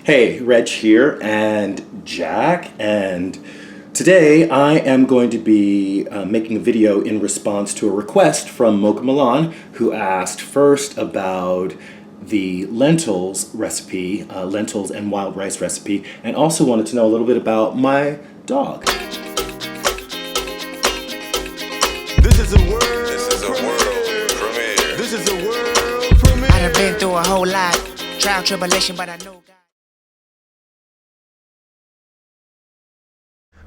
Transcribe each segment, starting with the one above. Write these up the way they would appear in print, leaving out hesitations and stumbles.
Hey, Reg here and Jack, and today I am going to be making a video in response to a request from MOCHAMILAN, who asked first about the lentils recipe, lentils and wild rice recipe, and also wanted to know a little bit about my dog. This is a world premiere. This is a world premiere. I've been through a whole lot, trial, tribulation, but I know God.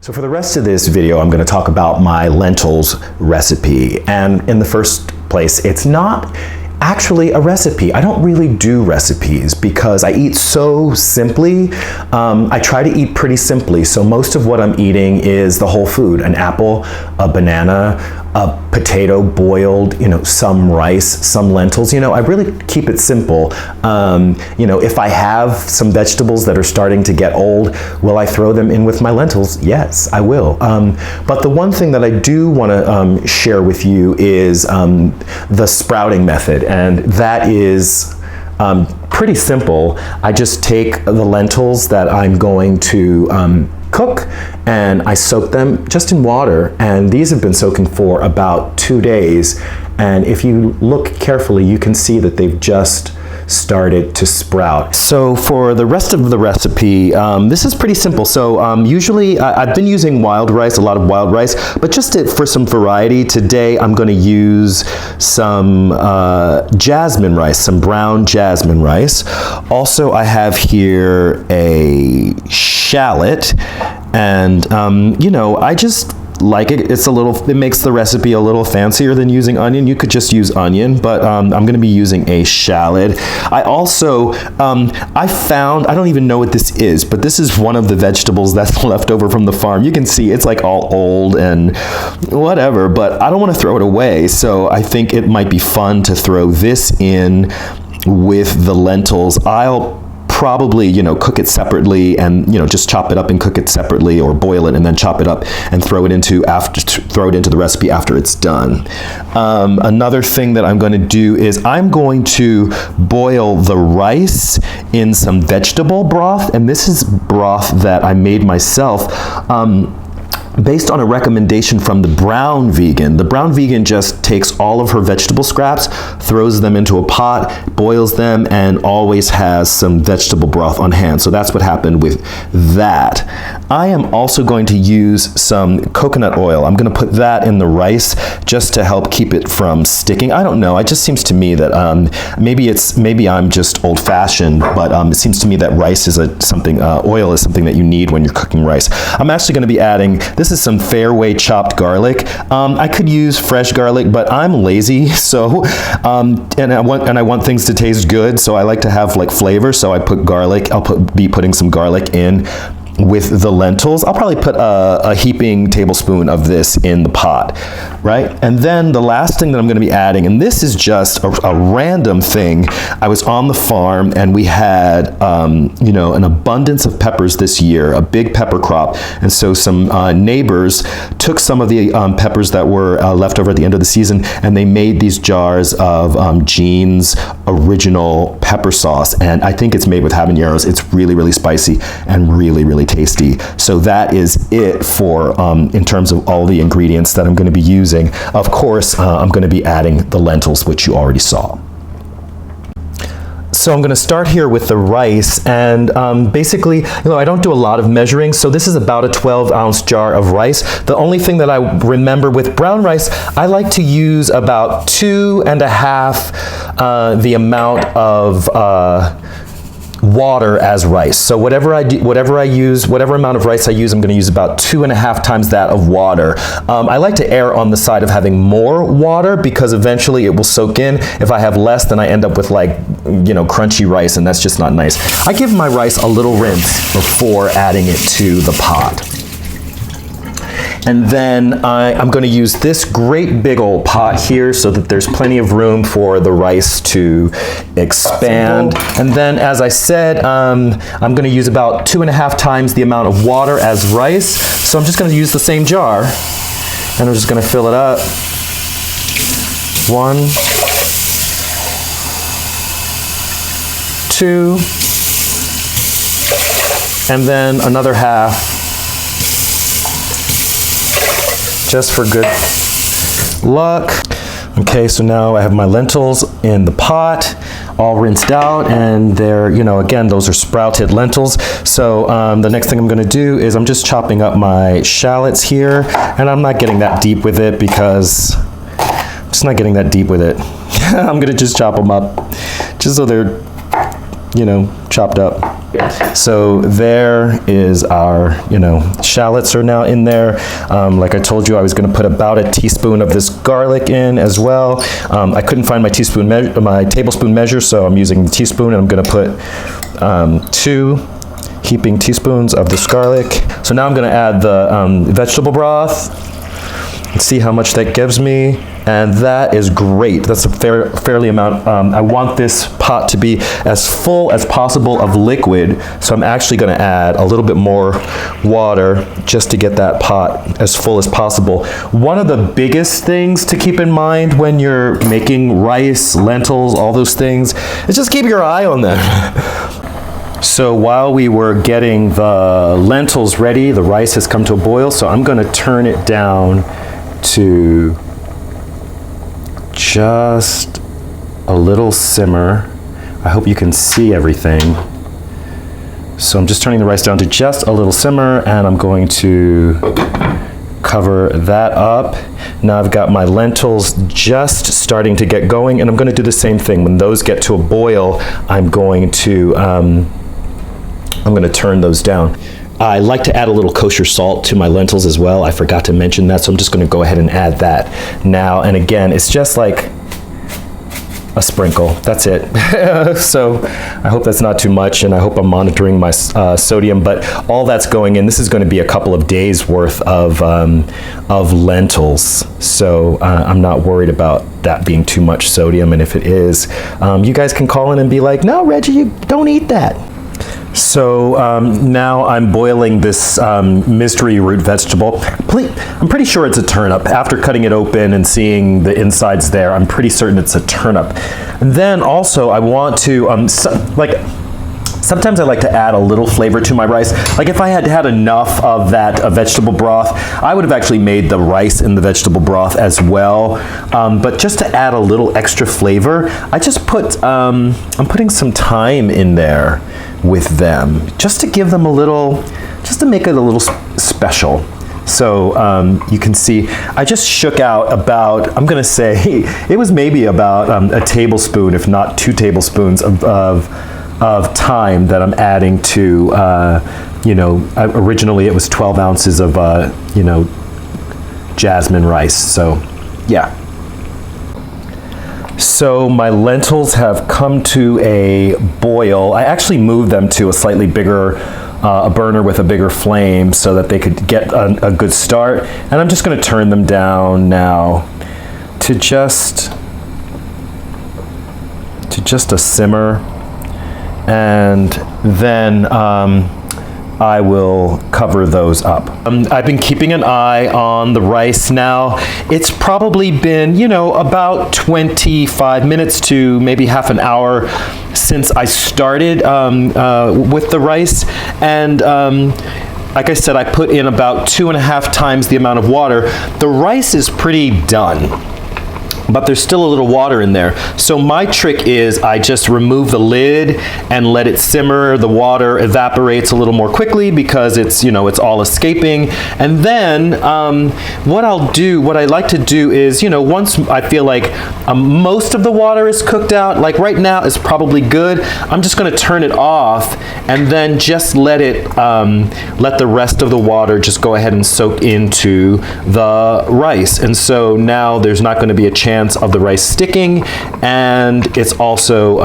So for the rest of this video, I'm going to talk about my lentils recipe. And in the first place, it's not actually a recipe. I don't really do recipes because I eat so simply. I try to eat pretty simply. So most of what I'm eating is the whole food: an apple, a banana, a potato boiled, some rice, some lentils. I really keep it simple. If I have some vegetables that are starting to get old, will I throw them in with my lentils? Yes, I will. But the one thing that I do want to share with you is the sprouting method, and that is pretty simple. I just take the lentils that I'm going to cook, and I soak them just in water, and these have been soaking for about 2 days, and if you look carefully you can see that they've just started to sprout. So for the rest of the recipe, this is pretty simple. So usually I've been using wild rice, a lot of wild rice, but just for some variety today I'm going to use some jasmine rice, some brown jasmine rice. Also I have here a shallot, and I just like it. It makes the recipe a little fancier than using onion. You could just use onion, but I'm going to be using a shallot. I also, I found, I don't even know what this is, but this is one of the vegetables that's left over from the farm. You can see it's like all old and whatever, but I don't want to throw it away. So I think it might be fun to throw this in with the lentils. I'll probably cook it separately and just chop it up and cook it separately, or boil it and then chop it up and throw it into the recipe after it's done. Another thing that I'm going to do is I'm going to boil the rice in some vegetable broth, and this is broth that I made myself based on a recommendation from the brown vegan. The brown vegan just takes all of her vegetable scraps, throws them into a pot, boils them, and always has some vegetable broth on hand. So that's what happened with that. I am also going to use some coconut oil. I'm going to put that in the rice just to help keep it from sticking. I don't know. It just seems to me that maybe I'm just old-fashioned, but it seems to me that rice is oil is something that you need when you're cooking rice. I'm actually going to be adding, this is some fairway chopped garlic. I could use fresh garlic, but I'm lazy, so and I want things to taste good, so I like to have like flavor. So I put garlic. Be putting some garlic in with the lentils. I'll probably put a heaping tablespoon of this in the pot, right? And then the last thing that I'm going to be adding, and this is just a random thing. I was on the farm and we had, an abundance of peppers this year, a big pepper crop. And so some neighbors took some of the peppers that were left over at the end of the season, and they made these jars of Jean's original pepper sauce. And I think it's made with habaneros. It's really, really spicy and really, really tasty. So that is it for in terms of all the ingredients that I'm going to be using. Of course, I'm going to be adding the lentils, which you already saw. So I'm going to start here with the rice, and basically, I don't do a lot of measuring, so this is about a 12-ounce jar of rice. The only thing that I remember with brown rice, I like to use about 2.5 the amount of water as rice. So whatever amount of rice I use, I'm going to use about 2.5 times that of water. I like to err on the side of having more water because eventually it will soak in. If I have less, then I end up with crunchy rice, and that's just not nice. I give my rice a little rinse before adding it to the pot. And then I'm going to use this great big old pot here so that there's plenty of room for the rice to expand. And then, as I said, I'm going to use about 2.5 times the amount of water as rice. So I'm just going to use the same jar, and I'm just going to fill it up. 1, 2, and then another half just for good luck. Okay, so now I have my lentils in the pot, all rinsed out, and they're, you know, again, those are sprouted lentils. So the next thing I'm gonna do is I'm just chopping up my shallots here, and I'm not getting that deep with it because I'm just not getting that deep with it. I'm gonna just chop them up, just so they're, you know, chopped up. So there is our, you know, shallots are now in there. Like I told you, I was going to put about a teaspoon of this garlic in as well. I couldn't find my tablespoon measure, so I'm using the teaspoon, and I'm going to put 2 heaping teaspoons of this garlic. So now I'm going to add the vegetable broth and see how much that gives me. And that is great. That's a fairly amount. I want this pot to be as full as possible of liquid, so I'm actually going to add a little bit more water just to get that pot as full as possible. One of the biggest things to keep in mind when you're making rice, lentils, all those things, is just keep your eye on them. So while we were getting the lentils ready, the rice has come to a boil, so I'm going to turn it down to just a little simmer. I hope you can see everything. So I'm just turning the rice down to just a little simmer, and I'm going to cover that up. Now I've got my lentils just starting to get going, and I'm going to do the same thing. When those get to a boil, I'm going to turn those down. I like to add a little kosher salt to my lentils as well. I forgot to mention that, so I'm just going to go ahead and add that now. And again, it's just like a sprinkle. That's it. So I hope that's not too much, and I hope I'm monitoring my sodium. But all that's going in. This is going to be a couple of days worth of lentils, so I'm not worried about that being too much sodium. And if it is, you guys can call in and be like, "No, Reggie, you don't eat that." So now I'm boiling this mystery root vegetable. I'm pretty sure it's a turnip. After cutting it open and seeing the insides there, I'm pretty certain it's a turnip. And then also I want to, sometimes I like to add a little flavor to my rice. Like if I had had enough of that vegetable broth, I would have actually made the rice in the vegetable broth as well. But just to add a little extra flavor, I just put, I'm putting some thyme in there with them, just to give them a little, just to make it a little special. So you can see, I just shook out about, I'm gonna say, it was maybe about a tablespoon, if not 2 tablespoons of thyme that I'm adding to, you know, originally it was 12 ounces of, you know, jasmine rice. So, yeah. So my lentils have come to a boil. I actually moved them to a slightly bigger, a burner with a bigger flame so that they could get a good start. And I'm just going to turn them down now to just a simmer. And then I will cover those up. I've been keeping an eye on the rice now. It's probably been, you know, about 25 minutes to maybe half an hour since I started with the rice. And like I said, I put in about 2.5 times the amount of water. The rice is pretty done, but there's still a little water in there. So my trick is I just remove the lid and let it simmer. The water evaporates a little more quickly because it's, you know, it's all escaping. And then what I like to do is, you know, once I feel like most of the water is cooked out, like right now is probably good, I'm just gonna turn it off and then just let the rest of the water just go ahead and soak into the rice. And so now there's not gonna be a chance of the rice sticking, and it's also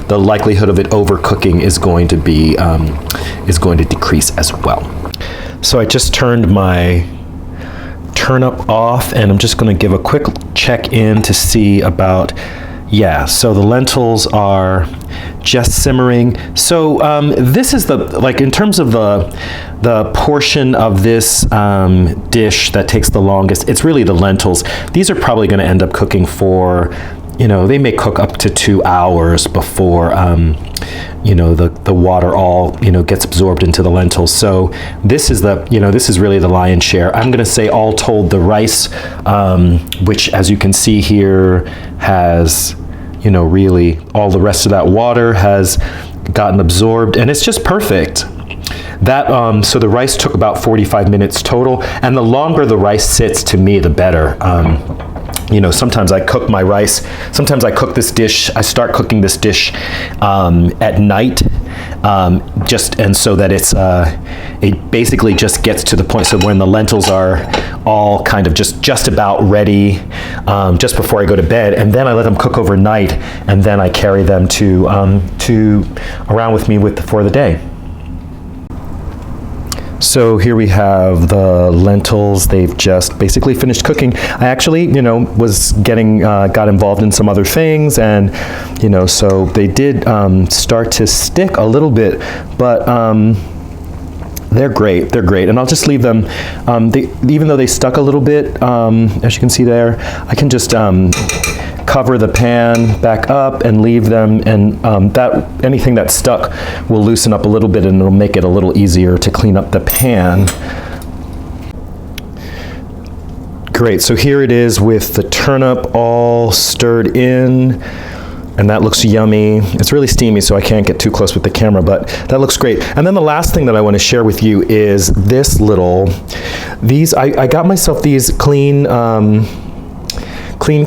the likelihood of it overcooking is going to decrease as well. So I just turned my turnip off, and I'm just going to give a quick check in to see about, yeah, so the lentils are just simmering. So this is in terms of the portion of this dish that takes the longest, it's really the lentils. These are probably going to end up cooking for, you know, they may cook up to 2 hours before, you know, the water all, you know, gets absorbed into the lentils. So this is the, you know, this is really the lion's share. I'm going to say all told the rice, which as you can see here has, you know, really all the rest of that water has gotten absorbed, and it's just perfect. That so the rice took about 45 minutes total, and the longer the rice sits, to me, the better. You know, sometimes I cook my rice, sometimes I cook this dish, I start cooking this dish at night, and so that it basically just gets to the point, so when the lentils are all kind of just about ready, just before I go to bed, and then I let them cook overnight, and then I carry them to around with me for the day. So here we have the lentils. They've just basically finished cooking. I actually, you know, was got involved in some other things, and, you know, so they did start to stick a little bit, but they're great. They're great, and I'll just leave them. Even though they stuck a little bit, as you can see there, I can just cover the pan back up and leave them, and anything that's stuck will loosen up a little bit, and it'll make it a little easier to clean up the pan. Great, so here it is with the turnip all stirred in, and that looks yummy. It's really steamy, so I can't get too close with the camera, but that looks great. And then the last thing that I want to share with you is this I got myself these clean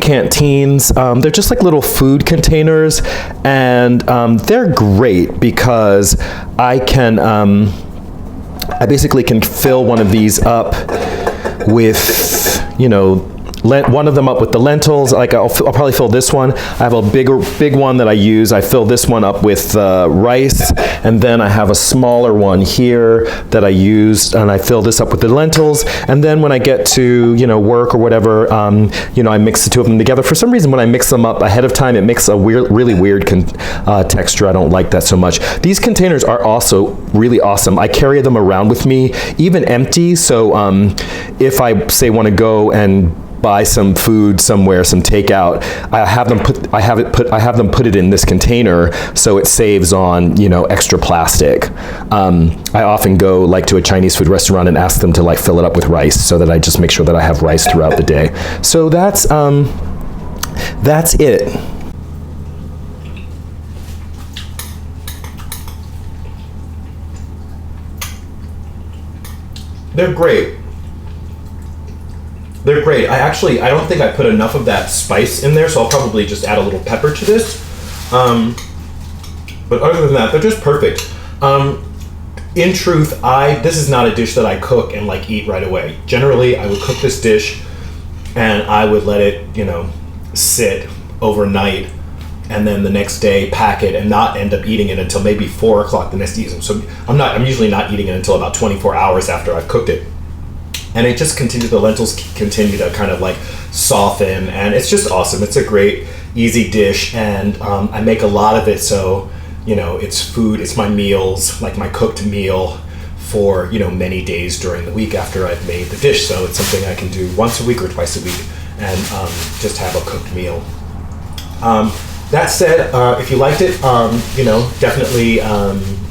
canteens. They're just like little food containers, and they're great because I basically can fill one of these up with, you know, one of them up with the lentils. Like I'll probably fill this one. I have a big one that I use. I fill this one up with rice, and then I have a smaller one here that I use, and I fill this up with the lentils. And then when I get to, you know, work or whatever, you know, I mix the two of them together. For some reason, when I mix them up ahead of time, it makes a really weird texture. I don't like that so much. These containers are also really awesome. I carry them around with me, even empty. So if I say want to go and buy some food somewhere, some takeout, I have them put it in this container, so it saves on, you know, extra plastic. I often go like to a Chinese food restaurant and ask them to like fill it up with rice, so that I just make sure that I have rice throughout the day. So that's it. They're great. They're great. I don't think I put enough of that spice in there, so I'll probably just add a little pepper to this. But other than that, they're just perfect. In truth, this is not a dish that I cook and like eat right away. Generally, I would cook this dish and I would let it, you know, sit overnight, and then the next day pack it and not end up eating it until maybe 4 o'clock the next evening. So I'm usually not eating it until about 24 hours after I've cooked it. And it just the lentils continue to kind of like soften, and it's just awesome. It's a great, easy dish, and I make a lot of it, so, you know, it's food, it's my meals, like my cooked meal for, you know, many days during the week after I've made the dish. So it's something I can do once a week or twice a week, and just have a cooked meal. That said, if you liked it, you know, definitely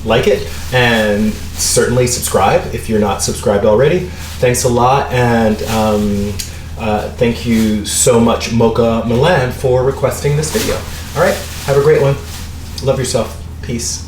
like it, and certainly subscribe if you're not subscribed already. Thanks a lot, and thank you so much, MOCHAMILAN, for requesting this video. All right, have a great one. Love yourself. Peace.